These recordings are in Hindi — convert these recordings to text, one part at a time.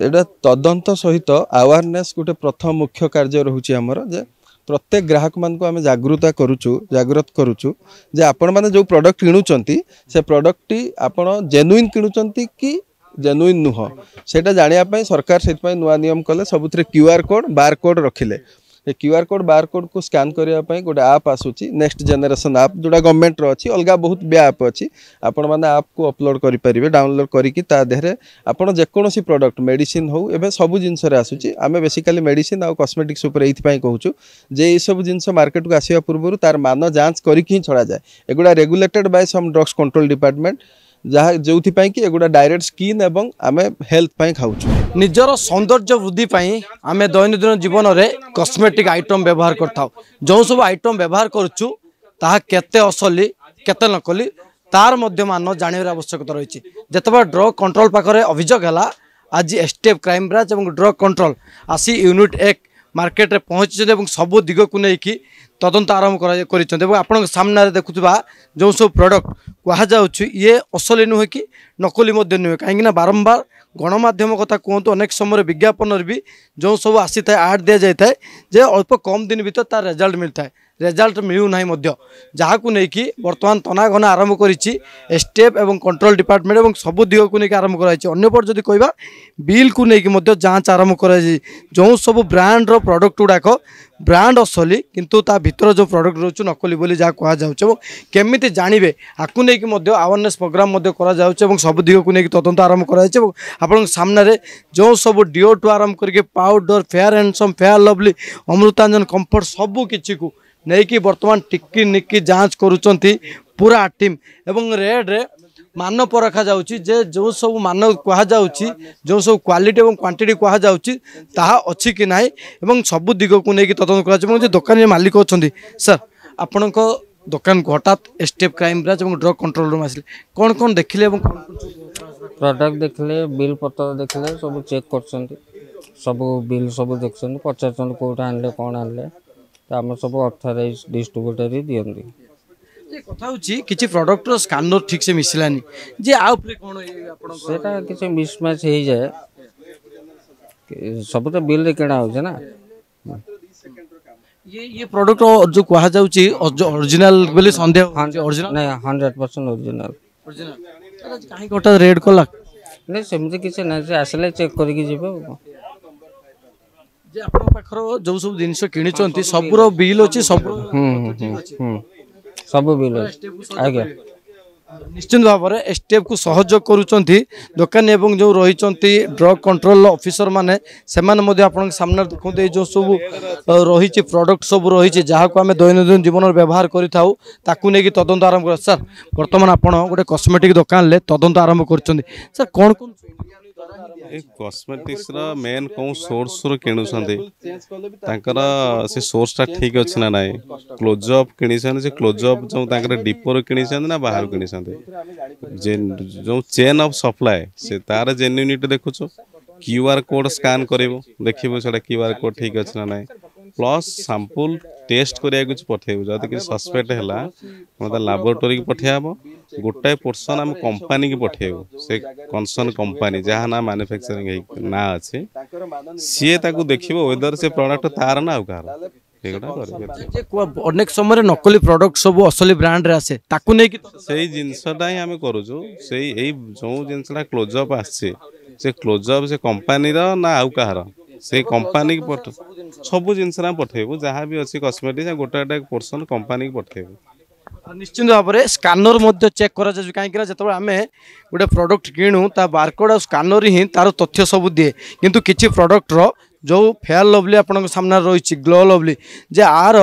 एटा तदंत सहित अवेयरनेस गोटे प्रथम मुख्य कार्य रोचे आमर जे प्रत्येक ग्राहक मान को आम जागृत करुचु जे आपण मैंने जो प्रोडक्ट किणुचंती से प्रोडक्ट टी आपण जेनुइन किणुचंती कि जेनुइन नुह सेटा जानिया सरकार से नुआ नियम कले सबुथ क्यूआर कोड बार कोड रखिले क्यूआर कोड बार कोड को स्कैन करने गोटे आप आसूची नेक्स्ट जनरेशन आप जोड़ा गवर्नमेंट अच्छी अलग बहुत बे आप अच्छी आपण मैंने आप को अपलोड करेंगे डाउनलोड करके देहरे आपड़ जेकोसी प्रोडक्ट मेडिसिन हो एवं सब जिनस आसूची आम बेसिकाली मेडिसिन आ कॉस्मेटिक्स ये कहूँ जे ये सब जिन मार्केट को आसवा पूर्व तार मान जांच करके छड़ा जाए एगुड़ा regulated by some drugs control department जहाँ जो कि एगुड़ा डायरेक्ट स्किन एवं आम हेल्थ खाऊ निजर सौंदर्य वृद्धि आम दैनंदिन जीवन में कॉस्मेटिक आइटम व्यवहार करता जो सब आइटम व्यवहार करुचु ताहा केते असली केते नकली तार मध्य मान जानवर आवश्यकता रही जिते ड्रग कंट्रोल पाखे अभियोग है आज एसटीएफ क्राइम ब्रांच और ड्रग कंट्रोल आसी यूनिट 1 मार्केट रे पहुंची सबू दिग को लेकिन तदंत आरंभ कर सामने देखुवा जो सब प्रोडक्ट कहुच्छे ये असली नुहे कि नकली नुहे कहीं बारंबार गणमाध्यम कथा कहतु अनेक समय विज्ञापन भी जो सब आसी था आड दि जाए जे अल्प कम दिन भर तार रिजल्ट मिलता है रिजल्ट मिलूना जहाँ को लेकिन बर्तमान तनाघना आरंभ करी एसटीएफ एवं कंट्रोल डिपार्टमेंट और सबू दिग को लेकिन आरंभ कर कहवा बिल को लेकिन जांच आरंभ कर जो सब ब्रांड प्रोडक्ट गुड़ाक ब्रांड असली किंतु ता भीतर जो प्रोडक्ट रोच नकली बोली जहाँ कहुच्छे केमिति जानवे आपको लेकिन अवेयरनेस प्रोग्राम सब दिग को लेकिन तदंत आरंभ कर सामने जो सब डिओ टू आरंभ करके powder fair handsome fair lovely Amrutanjan comfort सबू किसी को नहीं बर्तमान टिकी निकी जांच करुँच पूरा टीम एवं रेड रे मान परखा जाउची जे जो सब मान कहुच्छी जो सब क्वालिटी और क्वांटिटी कहुच्छी ताहा अच्छी कि ना एवं सबू दिग को लेकिन तदंत कर दुकान मालिक अच्छा सर आपण दुकान को हठात एसटीएफ क्राइम ब्रांच और ड्रग कंट्रोल रूम आसिले कौन कौन देखिले प्रोडक्ट देखले बिल पत्र देखले सब चेक कर सब बिल सब देख पचार कौट आनले कौन आनले आम सब ऑथराइज डिस्ट्रीब्यूटर ही दियंती कथा किसी प्रोडक्ट स्कैनर ठीक से मिसलानी जे आ सेटा किसी मिसमैच हो जाए सब तो बिल रे किणा हो ना ये प्रोडक्ट जो कहा जाउची ओरिजिनल बोली संदेह ओरिजिनल नहीं 100% ओरिजिनल काहे कोटा रेड कला नहीं सेमती किसी ना से आसले चेक करके जीवो जे आपण पाखरो जो सब जिंस किनिचंती सबरो बिल अछि सब सब बिल आगे निश्चित भाव में एसटीएफ को सहयोग करुँच दुकानी एवं जो रही ड्रग कंट्रोल ऑफिसर माने से सामने देखते जो सब रही प्रोडक्ट सब रही जहाँ को आम दैनंदिन जीवन में व्यवहार करें तदंत आरंभ कर सर बर्तमान आप गोटे कॉस्मेटिक दुकान ले तदंत आरंभ कर सर कौन कौन कॉस्मेटिक्स रा मेन कौन सोर्स रो किणुछंती तांकर से सोर्स टा ठीक अछि ना नाही क्लोजअप किणिछन से क्लोजअप जो तांकर डिपो रो किणिछन ना बाहर किणिछन जे जो चेन ऑफ सप्लाई से तार जेन्युइनिटी देखुछो क्यूआर कोड स्कैन करिवो देखिबो सेटा क्यूआर कोड ठीक अछि ना नाही प्लस सैंपल टेस्ट करिया कुछ पठेबो जदि कि सस्पेक्ट हैला मतलब लैबोरेटरी की पठेयाबो गोटाए पोर्शन आम कंपनी की पठेबो से कंसर्न कंपनी जहाँ ना मैन्युफैक्चरिंग ना अच्छे सी ताकू देखिबो वेदर से प्रोडक्ट तार ना आउकार अनेक समय नकली प्रोडक्ट सब असली ब्रांड रे आसे ताकू नै कि सेही जिंसटा ही आमे करूजो सेही एई जो जिंसटा क्लोजअप आसे से क्लोजअप से कंपनी रो ना आउ कहार से कंपनी की पठ सब जिनस पठेबू जहाँ भी अच्छी कॉस्मेटिक्स गोटे पोर्शन कंपनी की पठेबू निश्चित भाव में स्कैनर चेक कर कहीं जो आम गोटे प्रोडक्ट किणु ता बारकोड और स्कैनर ही तार तथ्य सब दिए किंतु किसी प्रोडक्ट रो जो फेयर लवली आप सामने रही glow lovely J are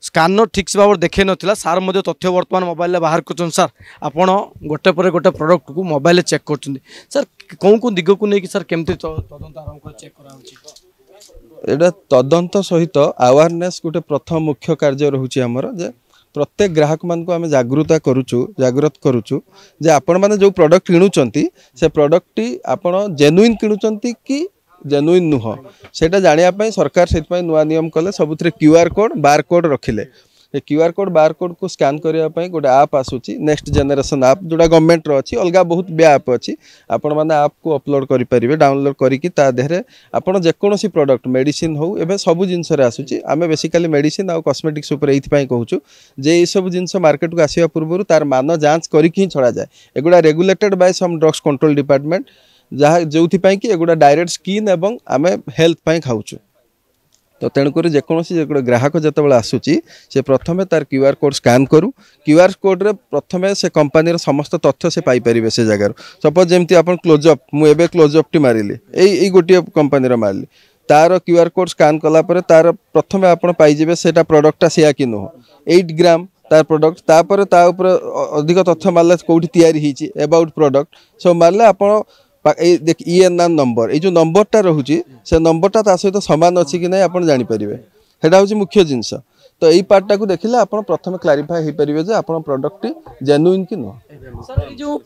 scanner ठीक से भाव देखे नाला सार तथ्य वर्तमान मोबाइल बाहर कर सर आपड़ गोटे पर गोटे प्रोडक्ट को मोबाइल चेक कर सर कौन कौन दिग को लेकिन सर केमती तदंत आरंभ कर चेक करा एटा तदंत सहित अवेयरनेस गोटे प्रथम मुख्य कार्य रोचे आमर जे प्रत्येक ग्राहक मान को आम जागृत करुचु जे आपण मैंने जो प्रोडक्ट किणुचंती से प्रोडक्ट टी आपण जेनुइन किणुचंती कि जेनुइन नुह सेटा जानिया सरकार से नुआ नियम कले सबुथ क्यूआर कोड बार कोड रखिले क्यूआर कोड बार कोड को स्कैन करने गोटे आप आसूची नेक्स्ट जनरेशन आप जोड़ा गवर्नमेंट अच्छी अलग बहुत बे आप अच्छी आपण मैंने आप को अपलोड करेंगे डाउनलोड करके देहरे आप जेकोसी प्रोडक्ट मेडिसिन हो एवं सब जिनस आसूची आम बेसिकाली मेडिसिन आउ कस्मेटिक्स ये कहूँ जे ये सब जिन मार्केट को आसवा पूर्व तार मान जांच करके छड़ा जाए एगुड़ा regulated by some drugs control department जहाँ जो कि एगुड़ा डायरेक्ट स्किन एवं आम हेल्थ पाई खाऊँ तो तेणुक जेकोसी ग्राहक जिते आसूची से प्रथमे तार क्यूआर कोड स्कैन करूँ क्यूआर कोड रे प्रथमे से कंपनी समस्त तथ्य से पाइपर से जगार सपोज जमी आप क्लोजअप मुझे क्लोजअप टी मारिली यही गोटे कंपनी मारिली तार क्यूआर कोड स्कैन कलापर तार प्रथमे आप पाइबे से प्रोडक्टा सेया कि नुह 8 ग्राम तार प्रोडक्ट तापर अधिक तथ्य मारले कौटी तैयारी अबाउट प्रोडक्ट सब मारले आप देख INR नंबर ये नंबरटा रोचे से नंबरटा ता सहित सामान अच्छी कि नहीं आप जानीपर सेटा हूँ मुख्य जिनस तो यही पार्टा को देखिले आप प्रथम क्लारीफाए हो पारे जे आप प्रोडक्ट जेन्युइन कि नुह सर जो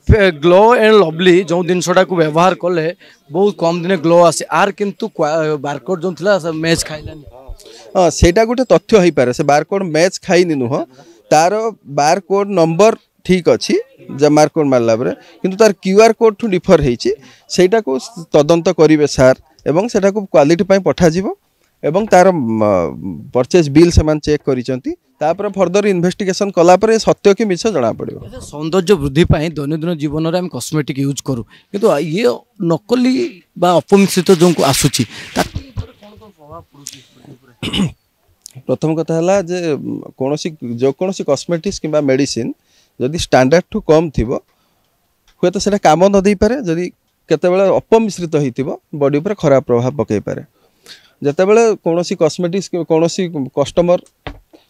ग्लो एंड लवली जो जिनसटा को व्यवहार कले बहुत कम दिन ग्लो आसे आर किंतु बारकोड जो थिला मैच खाइलानी हाँ सेटा गोटे तथ्य हो पारे से बारकोड मैच खाइनी नुह तार बारकोड नंबर ठीक अच्छी बारकोड मारला किंतु तार क्यूआर कोड ठू डिफर होटा को तदंत करेंगे सार एवं सेटा को क्वालिटी पठाଯିव एवं तार परचेज बिल से चेक कर फर्दर इन्वेस्टिगेशन कलापर सत्य कि मिछ जना पड़ो सौंदर्य वृद्धि दैनंदिन जीवन में आम कस्मेटिक यूज करूँ किंतु ये नकली अपमिश्रित जो आसूची प्रथम कथा है जे जो कौन कस्मेटिक्स कि मेडिसिन जदि स्टैंडर्ड ठू कम थी हे तो सेटा काम न दे पारे जदि केतेबेले अपमिश्रित होइतिबो बॉडी पर खराब प्रभाव पकई पारे जेतेबेले कोनोसी कॉस्मेटिक्स कोनोसी कस्टमर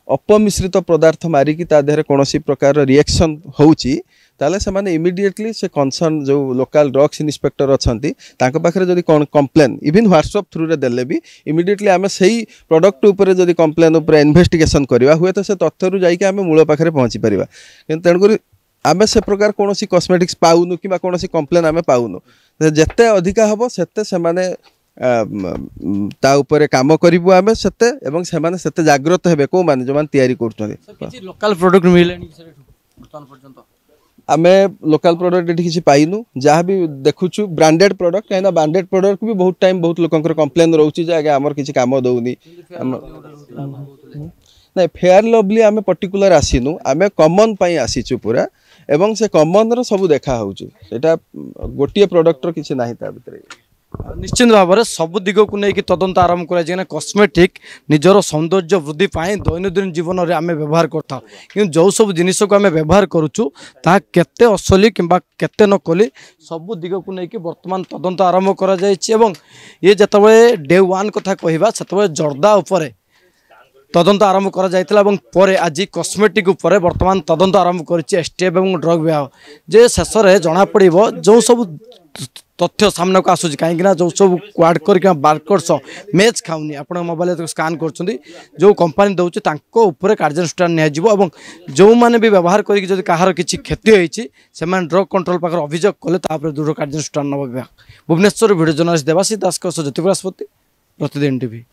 अपमिश्रित पदार्थ मारिकी ता देहरे कोनोसी प्रकार रिएक्शन होउची ताले से माने इमिडिएटली से कंसर्न जो लोकल ड्रग्स इन्स्पेक्टर अछंती तांको पाखरे जदि कंप्लेन इवन व्हाट्सएप थ्रू रे देले भी इमिडिएटली आमे सही प्रोडक्ट ऊपर जदि कंप्लेन ऊपर इन्वेस्टिगेशन करबा हुए तो से तथ्य रु जाई के आमे मूल पाखरे पहुंची परिबा किंतु तेणुकर आमे से प्रकार कोनोसी कॉस्मेटिक्स पाउनु कि कोनोसी कंप्लेन आमे पाउनु जेते अधिका हबो सेते से माने ता ऊपर काम करिबु आमे सेते एवं से माने सेते जागृत हेबे को माने जो माने तयारी करछथि किछि लोकल प्रोडक्ट मिलेनी सर वर्तमान पर्यंत आमे लोकल प्रोडक्ट ये किसी पाइनु जहाँ भी देखुचु ब्रांडेड प्रोडक्ट कहीं ब्रांडेड प्रोडक्ट भी बहुत टाइम बहुत लोक कंप्लेन रोचे आगे आमर किसी काम दौनी नहीं फेयर लवली आमे पर्टिकुलर आसीनु आमे कॉमन पाई आसीचु पूरा एवं से कॉमन रो सब देखा होउची सेटा गोटिए प्रोडक्ट रो किछि नाही ता भितरे निश्चित भाव में सब दिग को लेकिन तदंत आरंभ कर कस्मेटिक निजर सौंदर्य वृद्धि दैनंदिन जीवन में आम व्यवहार करता कि जो सब जिनिस को आम व्यवहार करुचु ता केते असली किंबा केते नकली सब दिग को लेकिन वर्तमान तदंत आरंभ कर ये जिते डे 1 कथा कहवा से जर्दा उपर तदंत आरंभ कर जाइए आज कस्मेटिक उपर वर्तमान तदंत आरंभ कर एसटीएफ और ड्रग विभाग जे शेष में जना पड़ जो सब तथ्य सामना को आसूँ कहीं जो सब क्वाड कर बारकोड मैच खाऊनी आप मोबाइल स्कान कर जो कंपनी दौर कार्यानुष्ठान निजी जो मैंने भी व्यवहार कर कहार किसी क्षति होती से ड्रग कंट्रोल पाखे अभियोग कले दृढ़ कार्यानुष्ठान नब विभाग भुवनेश्वर भिडियो जर्नलिस्ट देवाशीष दास ज्योति बृहस्पति प्रतिदिन टीवी।